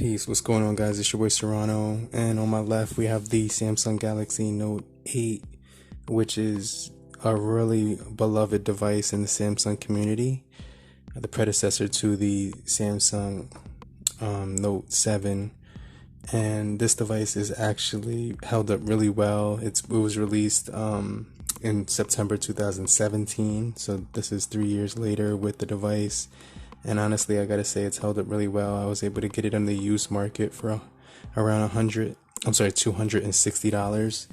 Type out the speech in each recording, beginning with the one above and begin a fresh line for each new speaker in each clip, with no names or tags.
Peace, what's going on, guys? It's your boy Serrano, and on my left we have the Samsung Galaxy Note 8, which is a really beloved device in the Samsung community, the predecessor to the Samsung Note 7. And this device is actually held up really well. It was released in September 2017, so this is 3 years later with the device. And honestly, I gotta say it's held up really well. I was able to get it on the used market for around $260.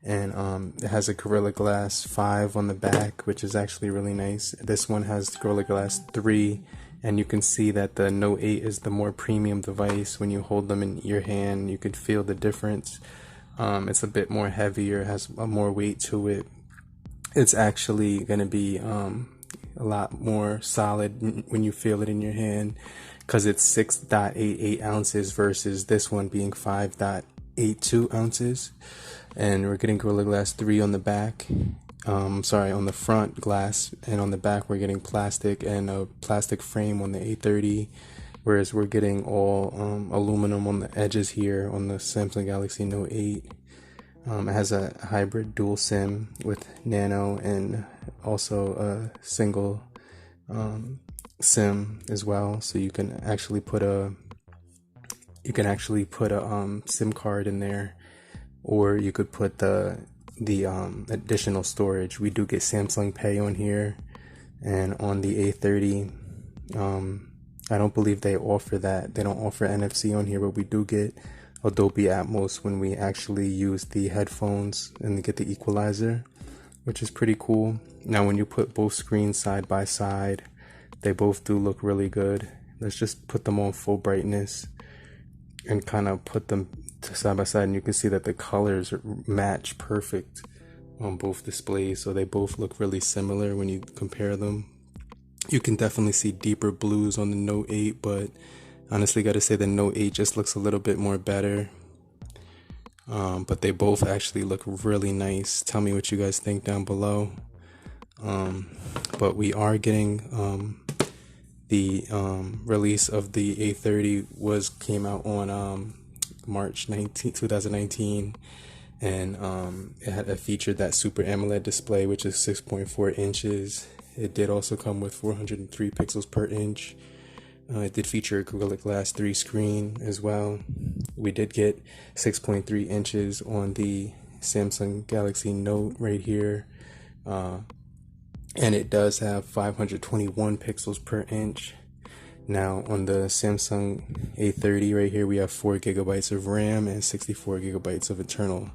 And it has a Gorilla Glass 5 on the back, which is actually really nice. This one has Gorilla Glass 3, and you can see that the Note 8 is the more premium device. When you hold them in your hand, you can feel the difference. It's a bit more heavier, has more weight to it. It's actually going to be a lot more solid when you feel it in your hand, because it's 6.88 ounces versus this one being 5.82 ounces. And we're getting Gorilla Glass 3 on the back, on the front glass, and on the back we're getting plastic and a plastic frame on the A30, whereas we're getting all aluminum on the edges here on the Samsung Galaxy Note 8. It has a hybrid dual SIM with nano and also a single SIM as well. So you can actually put a SIM card in there, or you could put the additional storage. We do get Samsung Pay on here, and on the A30, I don't believe they offer that. They don't offer NFC on here, but we do get Dolby Atmos when we actually use the headphones and get the equalizer, which is pretty cool. Now when you put both screens side by side, they both do look really good. Let's just put them on full brightness and kind of put them side by side, and you can see that the colors match perfect on both displays, so they both look really similar when you compare them. You can definitely see deeper blues on the Note 8, but honestly, gotta say the Note 8 just looks a little bit more better. But they both actually look really nice. Tell me what you guys think down below. But we are getting the release of the A30 came out on March 19, 2019, and it featured that Super AMOLED display, which is 6.4 inches. It did also come with 403 pixels per inch. It did feature a Gorilla Glass 3 screen as well. We did get 6.3 inches on the Samsung Galaxy Note right here. And it does have 521 pixels per inch. Now on the Samsung A30 right here, we have 4 gigabytes of RAM and 64 gigabytes of internal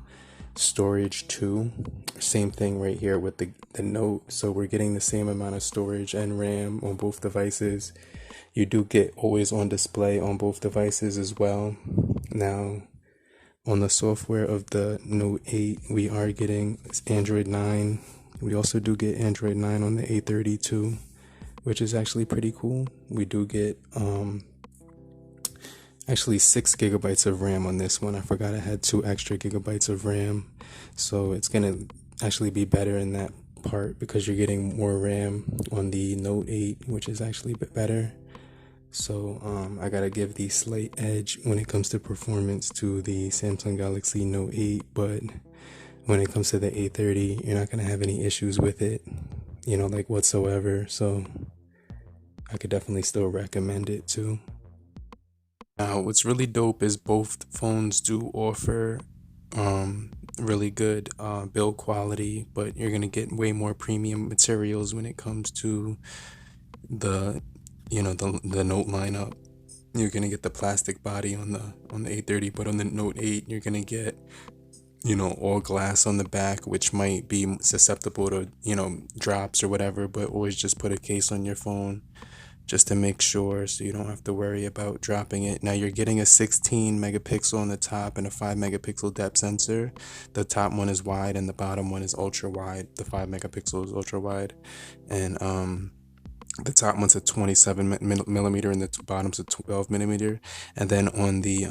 storage too. Same thing right here with the Note. So we're getting the same amount of storage and RAM on both devices. You do get always on display on both devices as well. Now, on the software of the Note 8, we are getting Android 9. We also do get Android 9 on the A30 too, which is actually pretty cool. We do get actually 6 gigabytes of RAM on this one. I forgot I had 2 extra gigabytes of RAM. So it's going to actually be better in that part, because you're getting more RAM on the Note 8, which is actually a bit better. So I gotta give the slight edge when it comes to performance to the Samsung Galaxy Note 8, but when it comes to the A30, you're not gonna have any issues with it, like whatsoever. So I could definitely still recommend it too. Now, what's really dope is both phones do offer really good build quality, but you're gonna get way more premium materials when it comes to the Note lineup. You're gonna get the plastic body on the A30, but on the Note 8 you're gonna get all glass on the back, which might be susceptible to drops or whatever, but always just put a case on your phone just to make sure, so you don't have to worry about dropping it. Now you're getting a 16 megapixel on the top and a 5 megapixel depth sensor. The top one is wide and the bottom one is ultra wide. The 5 megapixel is ultra wide, and the top one's a 27 millimeter and the bottom's a 12 millimeter. And then on the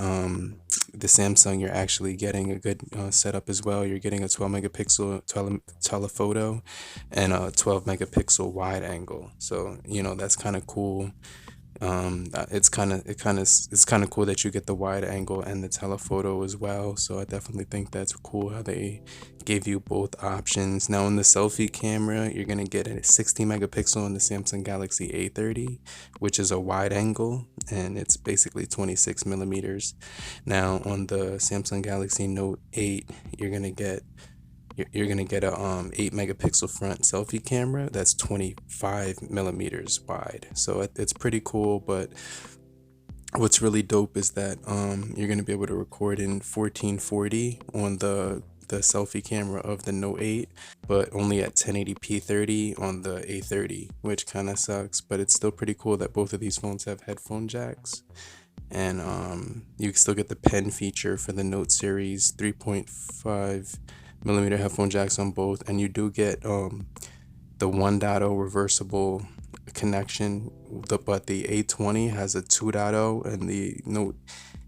Samsung, you're actually getting a good setup as well. You're getting a 12 megapixel telephoto and a 12 megapixel wide angle. So that's kind of cool. It's kind of cool that you get the wide angle and the telephoto as well. So I definitely think that's cool how they gave you both options. Now in the selfie camera, you're gonna get a 60 megapixel in the Samsung Galaxy A30, which is a wide angle, and it's basically 26 millimeters. Now on the Samsung Galaxy Note 8, you're gonna get a 8 megapixel front selfie camera that's 25 millimeters wide. So it's pretty cool. But what's really dope is that you're gonna be able to record in 1440 on the selfie camera of the Note 8, but only at 1080p 30 on the A30, which kind of sucks. But it's still pretty cool that both of these phones have headphone jacks. And you can still get the pen feature for the Note series, 3.5 millimeter headphone jacks on both, and you do get the 1.0 reversible connection, but the A20 has a 2.0 and the Note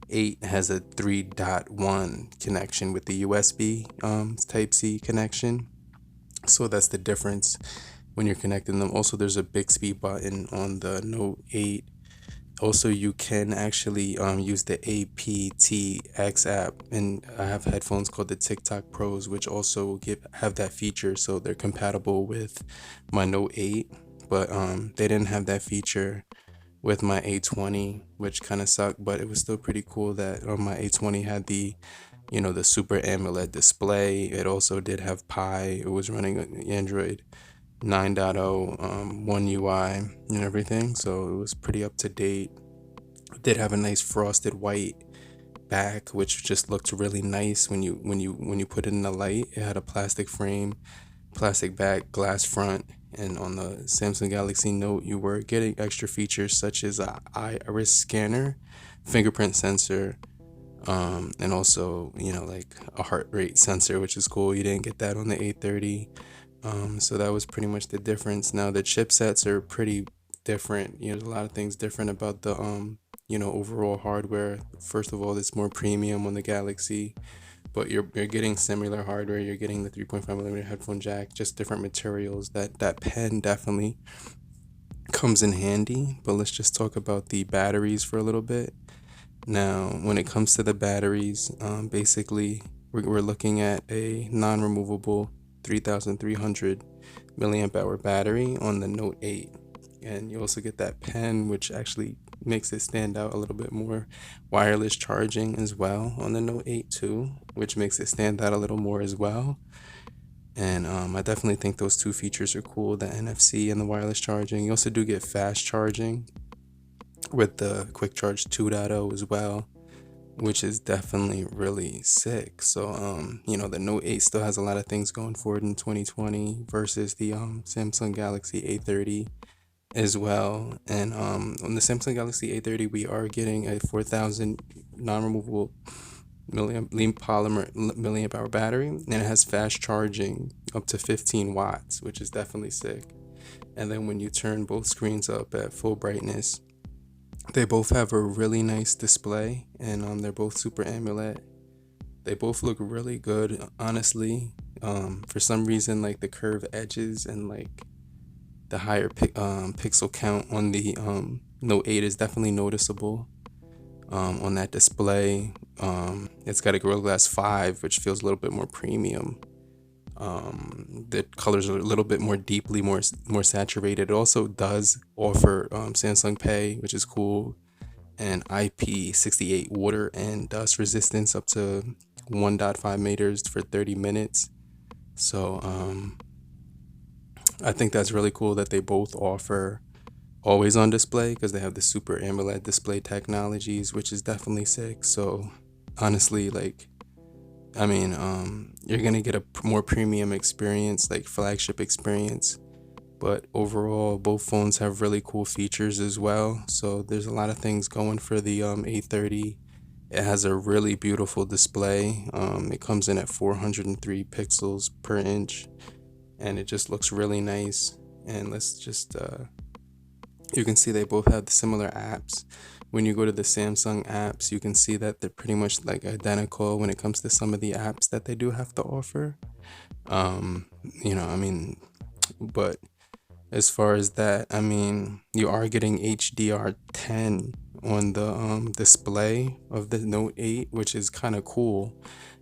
8 has a 3.1 connection with the USB type C connection. So that's the difference when you're connecting them. Also, there's a Bixby button on the Note 8. Also, you can actually use the aptX app, and I have headphones called the TikTok Pros, which also have that feature. So they're compatible with my Note 8, but they didn't have that feature with my A20, which kind of sucked. But it was still pretty cool that my A20 had the the Super AMOLED display. It also did have Pi. It was running Android 9.0, One UI and everything, so it was pretty up to date. It did have a nice frosted white back, which just looked really nice when you put it in the light. It had a plastic frame, plastic back, glass front, and on the Samsung Galaxy Note, you were getting extra features such as a iris scanner, fingerprint sensor, and also like a heart rate sensor, which is cool. You didn't get that on the A30. So that was pretty much the difference. Now the chipsets are pretty different. There's a lot of things different about the overall hardware. First of all, it's more premium on the Galaxy, but you're getting similar hardware. You're getting the 3.5 millimeter headphone jack, just different materials. That pen definitely comes in handy. But let's just talk about the batteries for a little bit. Now, when it comes to the batteries, basically we're looking at a non-removable 3,300 milliamp hour battery on the Note 8, and you also get that pen, which actually makes it stand out a little bit more. Wireless charging as well on the Note 8 too, which makes it stand out a little more as well. And I definitely think those two features are cool, the NFC and the wireless charging. You also do get fast charging with the quick charge 2.0 as well, which is definitely really sick. So the Note 8 still has a lot of things going for it in 2020 versus the Samsung Galaxy A30 as well. And on the Samsung Galaxy A30, we are getting a 4,000 non-removable milliamp hour battery, and it has fast charging up to 15 watts, which is definitely sick. And then when you turn both screens up at full brightness, they both have a really nice display, and they're both Super AMOLED. They both look really good, honestly. For some reason, like the curved edges and like the higher pixel count on the Note 8 is definitely noticeable on that display. It's got a Gorilla Glass 5, which feels a little bit more premium. The colors are a little bit more deeply more saturated. It also does offer Samsung Pay, which is cool, and IP68 water and dust resistance up to 1.5 meters for 30 minutes. So I think that's really cool that they both offer always on display, because they have the Super AMOLED display technologies, which is definitely sick. So honestly, like, I mean, you're gonna get a more premium experience, like flagship experience, but overall, both phones have really cool features as well. So there's a lot of things going for the A30. It has a really beautiful display. It comes in at 403 pixels per inch, and it just looks really nice. And let's just, you can see they both have similar apps. When you go to the Samsung apps, you can see that they're pretty much like identical when it comes to some of the apps that they do have to offer. I mean, but as far as that, I mean, you are getting HDR10 on the display of the Note 8, which is kind of cool.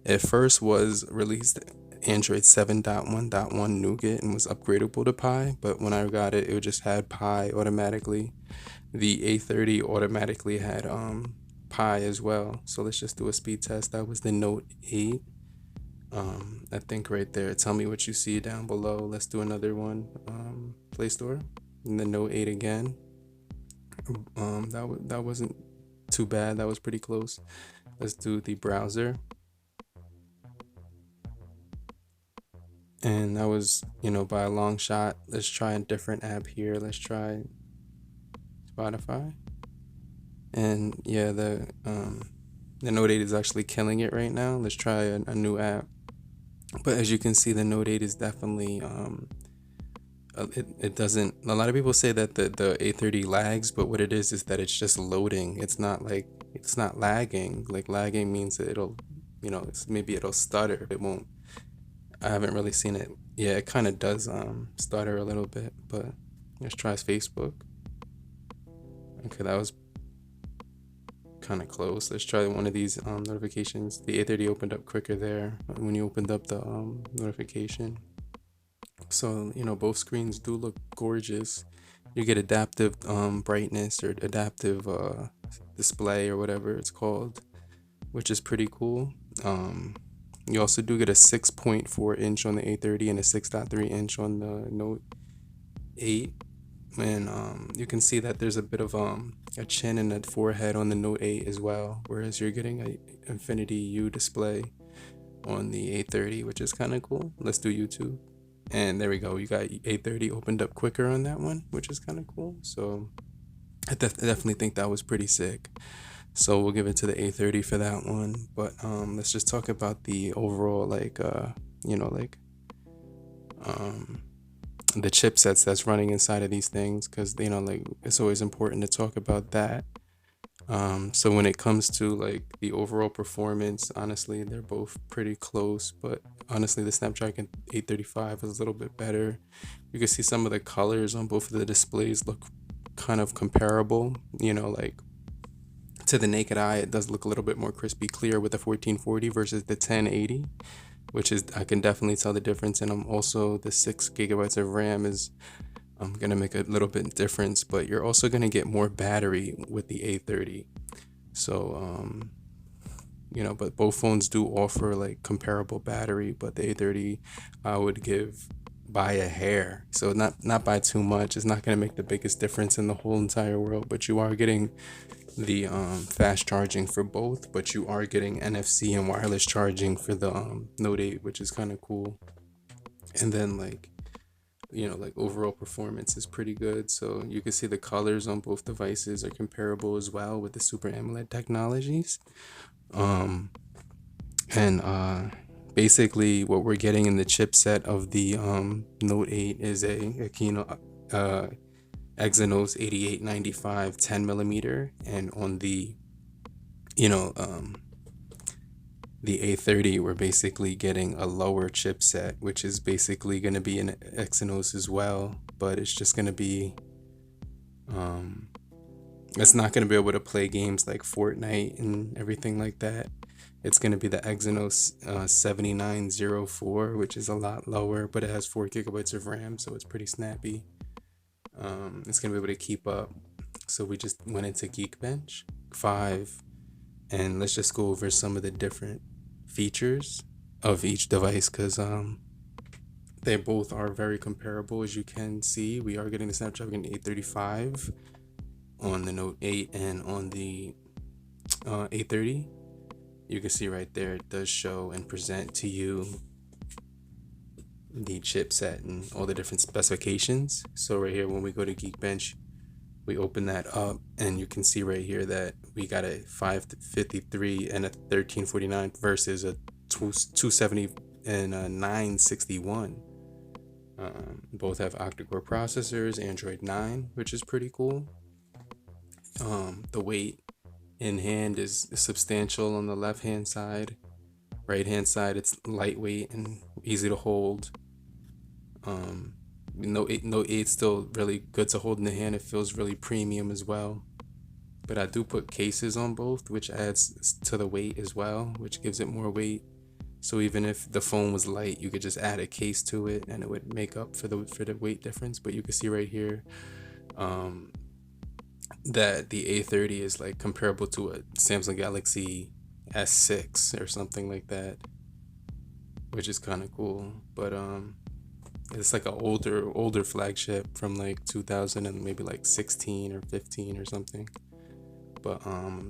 It first was released Android 7.1.1 Nougat and was upgradable to Pi, but when I got it, it just had Pi automatically. The A30 automatically had Pi as well. So let's just do a speed test. That was the Note 8. I think right there. Tell me what you see down below. Let's do another one. Play Store. And the Note 8 again. That wasn't too bad. That was pretty close. Let's do the browser. And that was, by a long shot. Let's try a different app here. Let's try Spotify. And yeah, the Note 8 is actually killing it right now. Let's try a new app. But as you can see, the Note 8 is definitely it doesn't. A lot of people say that the A30 lags, but what it is that it's just loading. It's not lagging. Like lagging means that maybe it'll stutter. It won't. I haven't really seen it. Yeah, it kind of does stutter a little bit, but let's try Facebook. Okay, that was kind of close. Let's try one of these notifications. The A30 opened up quicker there when you opened up the notification. So, both screens do look gorgeous. You get adaptive brightness or adaptive display or whatever it's called, which is pretty cool. You also do get a 6.4 inch on the A30 and a 6.3 inch on the Note 8. And you can see that there's a bit of a chin and a forehead on the Note 8 as well, whereas you're getting a Infinity U display on the A30, which is kind of cool. Let's do YouTube. And there we go. You got A30 opened up quicker on that one, which is kind of cool. So I definitely think that was pretty sick. So we'll give it to the A30 for that one. But let's just talk about the overall the chipsets that's running inside of these things, because it's always important to talk about that. So when it comes to the overall performance, honestly, they're both pretty close, but honestly, the Snapdragon 835 is a little bit better. You can see some of the colors on both of the displays look kind of comparable, to the naked eye. It does look a little bit more crispy clear with the 1440 versus the 1080, which is, I can definitely tell the difference. And also the 6 GB of RAM is gonna make a little bit difference, but you're also gonna get more battery with the A30. So but both phones do offer comparable battery, but the A30 I would give by a hair. So not by too much. It's not gonna make the biggest difference in the whole entire world, but you are getting the fast charging for both, but you are getting NFC and wireless charging for the Note 8, which is kind of cool. And then overall performance is pretty good. So you can see the colors on both devices are comparable as well with the Super AMOLED technologies. And basically what we're getting in the chipset of the Note 8 is a Kino Exynos 8895 10mm, and on the the A30 we're basically getting a lower chipset, which is basically going to be an Exynos as well, but it's just going to be it's not going to be able to play games like Fortnite and everything like that. It's going to be the Exynos 7904, which is a lot lower, but it has 4 GB of RAM, so it's pretty snappy. It's going to be able to keep up. So we just went into Geekbench 5, and let's just go over some of the different features of each device, because they both are very comparable. As you can see, we are getting the Snapdragon 835 on the Note 8 and on the A30. You can see right there, it does show and present to you the chipset and all the different specifications. So right here, when we go to Geekbench, we open that up, and you can see right here that we got a 553 and a 1349 versus a 270 and a 961. Both have octa-core processors, Android 9, which is pretty cool. The weight in hand is substantial on the left hand side. Right hand side, it's lightweight and easy to hold. Note 8 still really good to hold in the hand. It feels really premium as well. But I do put cases on both, which adds to the weight as well, which gives it more weight. So even if the phone was light, you could just add a case to it and it would make up for the weight difference. But you can see right here, um, that the A30 is like comparable to a Samsung Galaxy S6 or something like that, which is kind of cool. But it's like an older flagship from like 2000 and maybe like 16 or 15 or something. But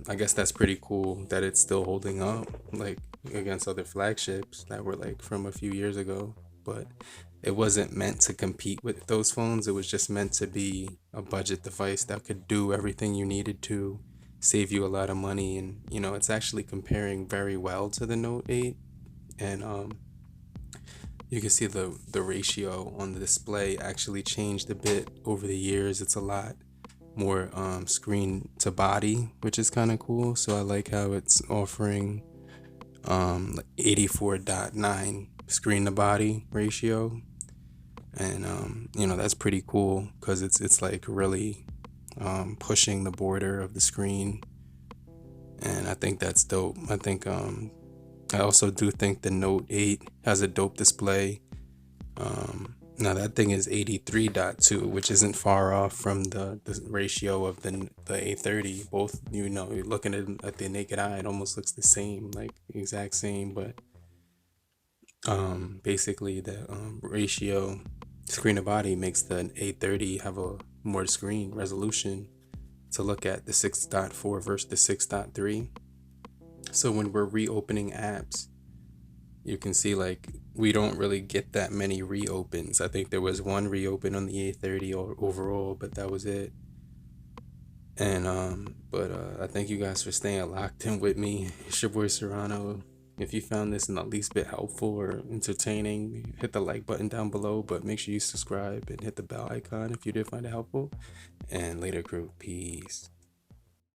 I guess that's pretty cool that it's still holding up like against other flagships that were like from a few years ago. But it wasn't meant to compete with those phones. It was just meant to be a budget device that could do everything you needed to, save you a lot of money. And it's actually comparing very well to the Note 8. And you can see the ratio on the display actually changed a bit over the years. It's a lot more screen to body, which is kind of cool. So I like how it's offering like 84.9 screen to body ratio. And that's pretty cool because it's like really pushing the border of the screen. And I think that's dope. I also do think the Note 8 has a dope display. Now that thing is 83.2, which isn't far off from the ratio of the A30. Both, you're looking at the naked eye, it almost looks the same, like exact same. But basically the ratio screen to body makes the A30 have a more screen resolution to look at the 6.4 versus the 6.3. So when we're reopening apps, you can see like we don't really get that many reopens. I think there was one reopen on the A30 overall, but that was it. And I thank you guys for staying locked in with me. It's your boy Serrano. If you found this in the least bit helpful or entertaining, hit the like button down below, but make sure you subscribe and hit the bell icon if you did find it helpful. And later, crew. Peace.